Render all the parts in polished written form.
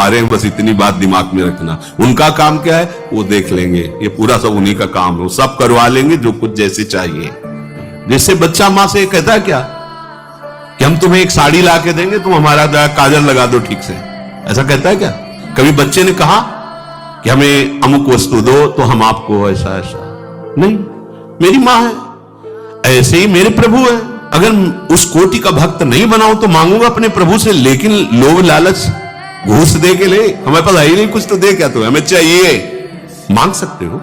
अरे बस इतनी बात दिमाग में रखना, उनका काम क्या है वो देख लेंगे, ये पूरा सब उन्हीं का काम है, वो सब करवा लेंगे जो कुछ जैसे चाहिए। जैसे बच्चा माँ से कहता है क्या कि हम तुम्हें एक साड़ी ला के देंगे, तुम हमारा काजल लगा दो ठीक से, ऐसा कहता है क्या? कभी बच्चे ने कहा कि हमें अमुक वस्तु दो तो हम आपको ऐसा ऐसा नहीं। मेरी माँ है, ऐसे ही मेरे प्रभु है। अगर उस कोटि का भक्त नहीं बनाऊं तो मांगूंगा अपने प्रभु से, लेकिन लोभ लालच घूस दे के ले, हमें पता ही नहीं कुछ तो दे क्या, तो हमें चाहिए। मांग सकते हो,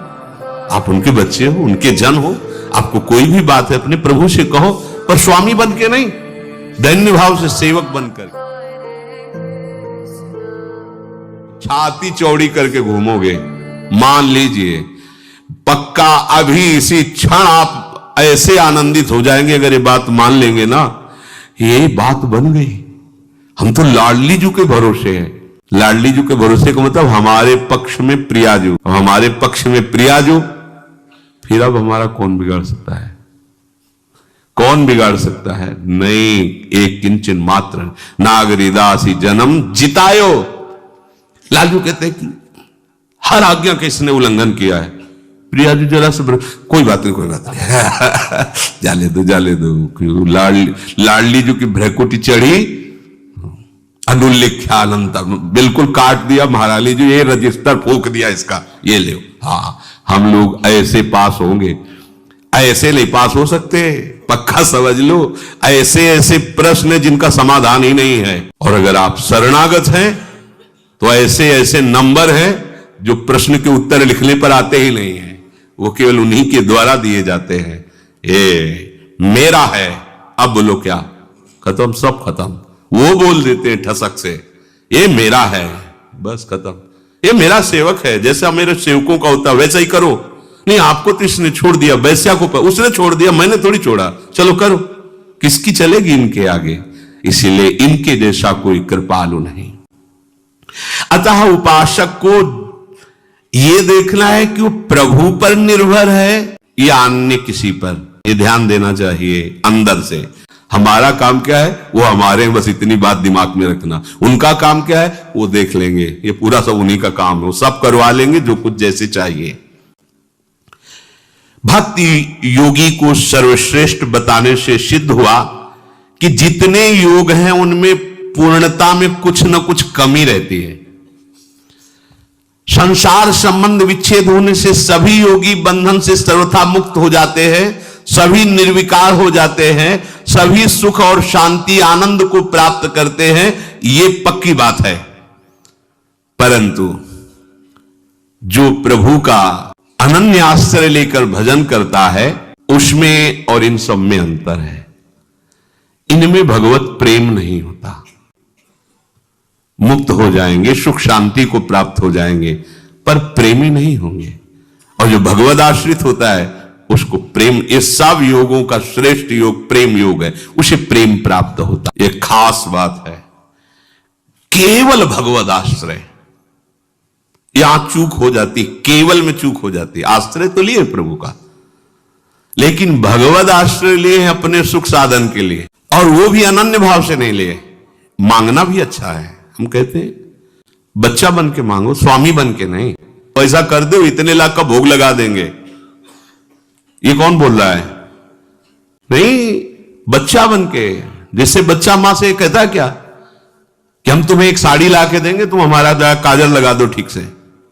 आप उनके बच्चे हो, उनके जन हो, आपको कोई भी बात है अपने प्रभु से कहो, पर स्वामी बन के नहीं, दैन्य भाव से सेवक बनकर। छाती चौड़ी करके घूमोगे, मान लीजिए पक्का अभी इसी क्षण आप ऐसे आनंदित हो जाएंगे अगर ये बात मान लेंगे ना, ये बात बन गई, हम तो लाडली जू के भरोसे हैं। लाडली जू के भरोसे का मतलब हमारे पक्ष में प्रियाजू, हमारे पक्ष में प्रियाजू, फिर अब हमारा कौन बिगाड़ सकता है? कौन बिगाड़ सकता है? नहीं, एक किंचन मात्र नागरी दासी जन्म जितायो। लालजू कहते हैं कि हर आज्ञा का इसने उल्लंघन किया है। प्रियाजू जरा से कोई बात नहीं, कोई बात नहीं जाले दो। लाडली जू की भ्रकुटी चढ़ी, अनुल्लेख्यानंत बिल्कुल काट दिया महारानी जी, ये रजिस्टर फूक दिया इसका, ये ले। हाँ, हम लोग ऐसे पास होंगे, ऐसे नहीं पास हो सकते, पक्का समझ लो। ऐसे ऐसे प्रश्न जिनका समाधान ही नहीं है, और अगर आप शरणागत हैं तो ऐसे ऐसे नंबर हैं जो प्रश्न के उत्तर लिखने पर आते ही नहीं है, वो केवल उन्हीं के द्वारा दिए जाते हैं। ये मेरा है, अब बोलो क्या? खत्म, सब खत्म। वो बोल देते हैं ठसक से, ये मेरा है, बस खत्म। ये मेरा सेवक है, जैसा मेरे सेवकों का होता है वैसा ही करो। नहीं, आपको तो इसने छोड़ दिया, वैश्या को उसने छोड़ दिया, मैंने थोड़ी छोड़ा, चलो करो। किसकी चलेगी इनके आगे? इसीलिए इनके जैसा कोई कृपालु नहीं। अतः उपासक को यह देखना है कि वो प्रभु पर निर्भर है या अन्य किसी पर, ये ध्यान देना चाहिए अंदर से। हमारा काम क्या है वो हमारे, बस इतनी बात दिमाग में रखना, उनका काम क्या है वो देख लेंगे, ये पूरा सब उन्हीं का काम है, वो सब करवा लेंगे जो कुछ जैसे चाहिए। भक्ति योगी को सर्वश्रेष्ठ बताने से सिद्ध हुआ कि जितने योग हैं उनमें पूर्णता में कुछ न कुछ कमी रहती है। संसार संबंध विच्छेद होने से सभी योगी बंधन से सर्वथा मुक्त हो जाते हैं, सभी निर्विकार हो जाते हैं, सभी सुख और शांति आनंद को प्राप्त करते हैं, ये पक्की बात है। परंतु जो प्रभु का अनन्य आश्रय लेकर भजन करता है उसमें और इन सब में अंतर है। इनमें भगवत प्रेम नहीं होता, मुक्त हो जाएंगे, सुख शांति को प्राप्त हो जाएंगे, पर प्रेमी नहीं होंगे। और जो भगवत आश्रित होता है उसको प्रेम, इस सब योगों का श्रेष्ठ योग प्रेम योग है, उसे प्रेम प्राप्त होता है। यह खास बात है। केवल भगवत आश्रय, यहां चूक हो जाती, केवल में चूक हो जाती। आश्रय तो लिए प्रभु का, लेकिन भगवत आश्रय लिए अपने सुख साधन के लिए, और वो भी अनन्य भाव से नहीं लिए। मांगना भी अच्छा है, हम कहते हैं बच्चा बन के मांगो, स्वामी बन के नहीं। पैसा कर दो, इतने लाख का भोग लगा देंगे, ये कौन बोल रहा है? नहीं, बच्चा बन के। जैसे बच्चा मां से कहता क्या कि हम तुम्हें एक साड़ी ला के देंगे, तुम हमारा काजल लगा दो ठीक से,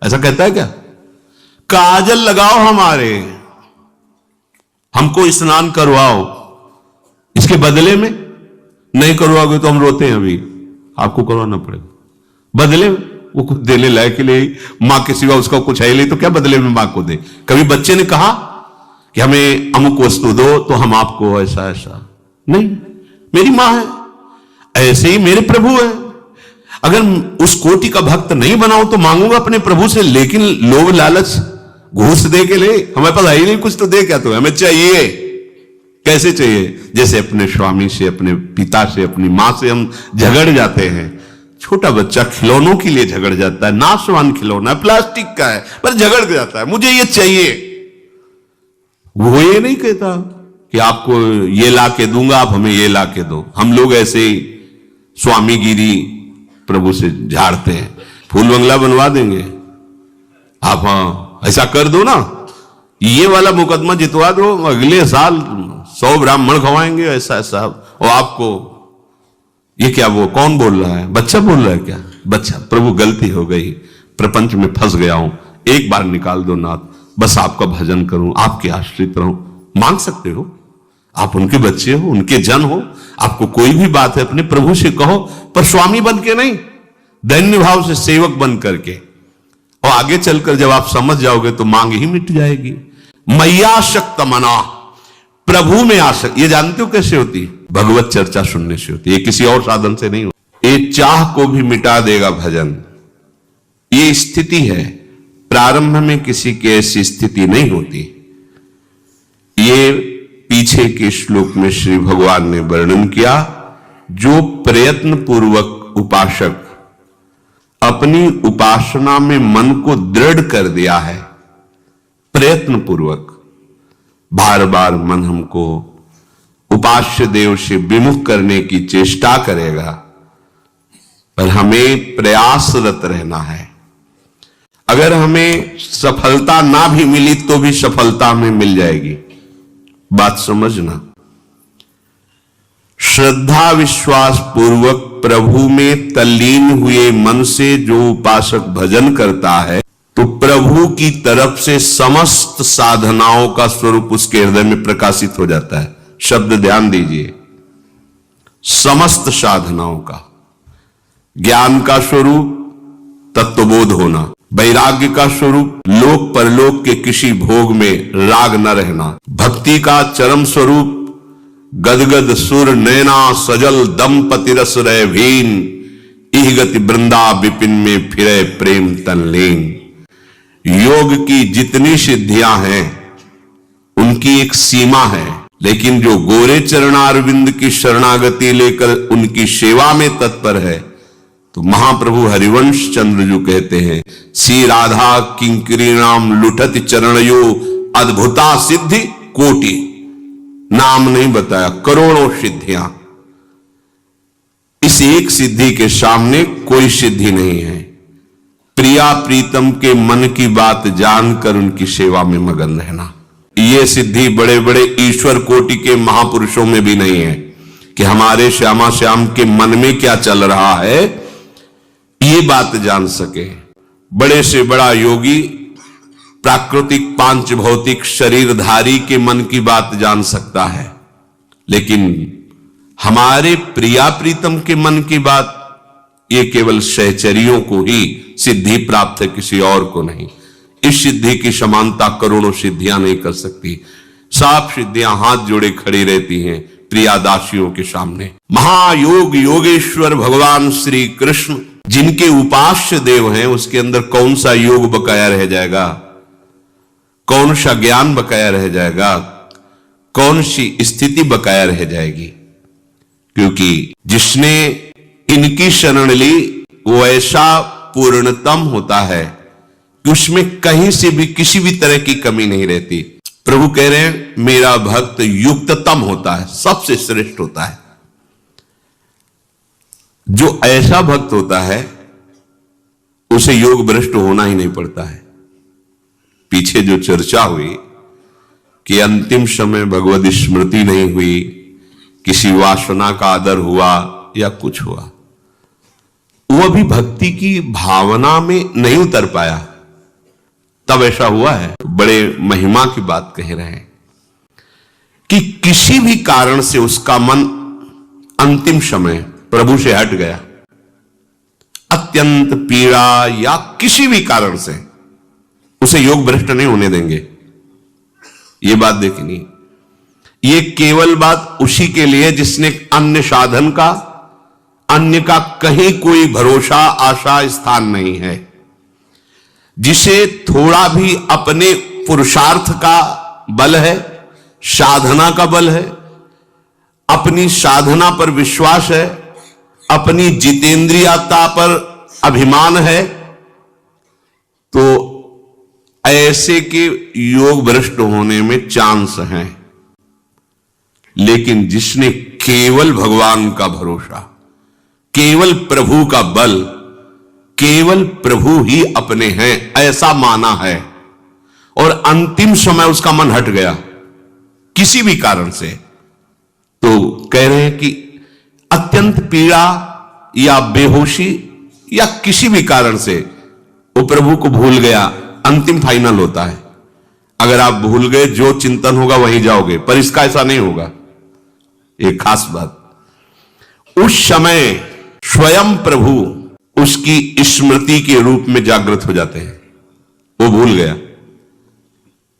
ऐसा कहता है क्या? काजल लगाओ, हमारे, हमको स्नान करवाओ, इसके बदले में नहीं करवाओगे तो हम रोते हैं, अभी आपको करवाना पड़ेगा। बदले में वो कुछ देने लायक के लिए, मां के सिवा उसका कुछ है ही नहीं, तो क्या बदले में मां को दे? कभी बच्चे ने कहा कि हमें अमुक वस्तु दो तो हम आपको ऐसा ऐसा नहीं। मेरी मां है, ऐसे ही मेरे प्रभु है। अगर उस कोटि का भक्त नहीं बनाऊं तो मांगूंगा अपने प्रभु से, लेकिन लोभ लालच घूस दे के ले, हमें पता ही नहीं कुछ तो दे क्या, तो हमें चाहिए। कैसे चाहिए? जैसे अपने स्वामी से, अपने पिता से, अपनी मां से हम झगड़ जाते हैं। छोटा बच्चा खिलौनों के लिए झगड़ जाता है, नाशवान खिलौना प्लास्टिक का है पर झगड़ जाता है, मुझे ये चाहिए। वो ये नहीं कहता कि आपको ये ला के दूंगा, आप हमें ये ला के दो। हम लोग ऐसे ही स्वामीगिरी प्रभु से झाड़ते हैं, फूल बंगला बनवा देंगे आप। हाँ ऐसा कर दो ना, ये वाला मुकदमा जितवा दो, अगले साल 100 ब्राह्मण खवाएंगे ऐसा ऐसा। और आपको ये क्या, वो कौन बोल रहा है, बच्चा बोल रहा है क्या? बच्चा, प्रभु गलती हो गई, प्रपंच में फंस गया हूं, एक बार निकाल दो नाथ, बस आपका भजन करूं, आपके आश्रित रहूं। मांग सकते हो, आप उनके बच्चे हो, उनके जन हो, आपको कोई भी बात है अपने प्रभु से कहो, पर स्वामी बन के नहीं, दैन्य भाव से सेवक बन करके। और आगे चलकर जब आप समझ जाओगे तो मांग ही मिट जाएगी। मैयाशक्त मना, प्रभु में आसक्त, ये जानते हो कैसे होती? भगवत चर्चा सुनने से होती है, ये किसी और साधन से नहीं होती। ये चाह को भी मिटा देगा भजन, ये स्थिति है। प्रारंभ में किसी की ऐसी स्थिति नहीं होती। ये पीछे के श्लोक में श्री भगवान ने वर्णन किया, जो प्रयत्न पूर्वक उपासक अपनी उपासना में मन को दृढ़ कर दिया है, प्रयत्न पूर्वक बार बार मन हमको उपास्य देव से विमुख करने की चेष्टा करेगा, पर हमें प्रयासरत रहना है। अगर हमें सफलता ना भी मिली तो भी सफलता हमें मिल जाएगी, बात समझना। श्रद्धा विश्वास पूर्वक प्रभु में तल्लीन हुए मन से जो उपासक भजन करता है, तो प्रभु की तरफ से समस्त साधनाओं का स्वरूप उसके हृदय में प्रकाशित हो जाता है। शब्द ध्यान दीजिए, समस्त साधनाओं का। ज्ञान का स्वरूप तत्वबोध होना, वैराग्य का स्वरूप लोक परलोक के किसी भोग में राग न रहना, भक्ति का चरम स्वरूप गदगद सुर नैना सजल दंपति रस रह भीन, इह गति वृंदा विपिन में फिरे प्रेम तनलीन। योग की जितनी सिद्धियां हैं उनकी एक सीमा है, लेकिन जो गोरे चरणारविंद की शरणागति लेकर उनकी सेवा में तत्पर है, तो महाप्रभु हरिवंश चंद्र जो कहते हैं, श्री राधा किंकरी नाम लुठत चरणयो अद्भुता सिद्धि कोटि। नाम नहीं बताया, करोड़ों सिद्धियां, इस एक सिद्धि के सामने कोई सिद्धि नहीं है। प्रिया प्रीतम के मन की बात जानकर उनकी सेवा में मगन रहना, ये सिद्धि बड़े बड़े ईश्वर कोटि के महापुरुषों में भी नहीं है कि हमारे श्यामा श्याम के मन में क्या चल रहा है ये बात जान सके। बड़े से बड़ा योगी प्राकृतिक पांच भौतिक शरीरधारी के मन की बात जान सकता है, लेकिन हमारे प्रिया प्रीतम के मन की बात ये केवल सहचरियों को ही सिद्धि प्राप्त है, किसी और को नहीं। इस सिद्धि की समानता करोड़ों सिद्धियां नहीं कर सकती। साफ सिद्धियां हाथ जोड़े खड़ी रहती हैं प्रियादासियों के सामने। महायोग योगेश्वर भगवान श्री कृष्ण जिनके उपास्य देव हैं, उसके अंदर कौन सा योग बकाया रह जाएगा, कौन सा ज्ञान बकाया रह जाएगा, कौन सी स्थिति बकाया रह जाएगी? क्योंकि जिसने इनकी शरण ली वो ऐसा पूर्णतम होता है कि उसमें कहीं से भी किसी भी तरह की कमी नहीं रहती। प्रभु कह रहे हैं मेरा भक्त युक्ततम होता है, सबसे श्रेष्ठ होता है। जो ऐसा भक्त होता है उसे योग भ्रष्ट होना ही नहीं पड़ता है। पीछे जो चर्चा हुई कि अंतिम समय भगवत स्मृति नहीं हुई, किसी वासना का आदर हुआ या कुछ हुआ, वो अभी भक्ति की भावना में नहीं उतर पाया, तब ऐसा हुआ है। बड़े महिमा की बात कह रहे हैं कि किसी भी कारण से उसका मन अंतिम समय प्रभु से हट गया, अत्यंत पीड़ा या किसी भी कारण से, उसे योग भ्रष्ट नहीं होने देंगे। ये बात देखनी, ये केवल बात उसी के लिए जिसने अन्य साधन का, अन्य का कहीं कोई भरोसा आशा स्थान नहीं है, जिसे थोड़ा भी अपने पुरुषार्थ का बल है, साधना का बल है, अपनी साधना पर विश्वास है, अपनी जितेंद्रियता पर अभिमान है, तो ऐसे के योग भ्रष्ट होने में चांस है। लेकिन जिसने केवल भगवान का भरोसा, केवल प्रभु का बल, केवल प्रभु ही अपने हैं ऐसा माना है, और अंतिम समय उसका मन हट गया किसी भी कारण से, तो कह रहे हैं कि अत्यंत पीड़ा या बेहोशी या किसी भी कारण से वो प्रभु को भूल गया, अंतिम फाइनल होता है। अगर आप भूल गए, जो चिंतन होगा वहीं जाओगे, पर इसका ऐसा नहीं होगा। एक खास बात, उस समय स्वयं प्रभु उसकी स्मृति के रूप में जागृत हो जाते हैं। वो भूल गया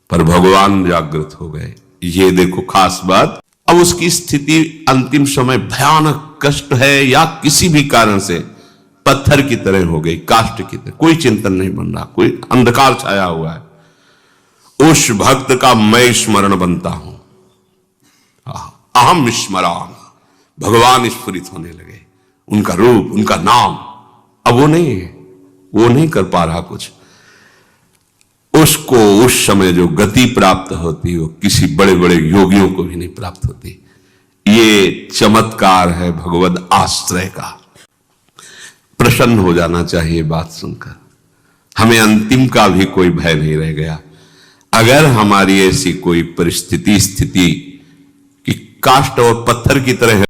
पर भगवान जागृत हो गए। ये देखो खास बात। अब उसकी स्थिति अंतिम समय भयानक कष्ट है या किसी भी कारण से पत्थर की तरह हो गई, काष्ठ की तरह, कोई चिंतन नहीं बन रहा, कोई अंधकार छाया हुआ है। उस भक्त का मैं स्मरण बनता हूं, अहम स्मराम, भगवान स्फुरित होने लगे, उनका रूप, उनका नाम। अब वो नहीं कर पा रहा कुछ। उसको उस समय जो गति प्राप्त होती वो किसी बड़े बड़े योगियों को भी नहीं प्राप्त होती। ये चमत्कार है भगवद आश्रय का। प्रसन्न हो जाना चाहिए बात सुनकर। हमें अंतिम का भी कोई भय नहीं रह गया। अगर हमारी ऐसी कोई परिस्थिति स्थिति कि काष्ठ और पत्थर की तरह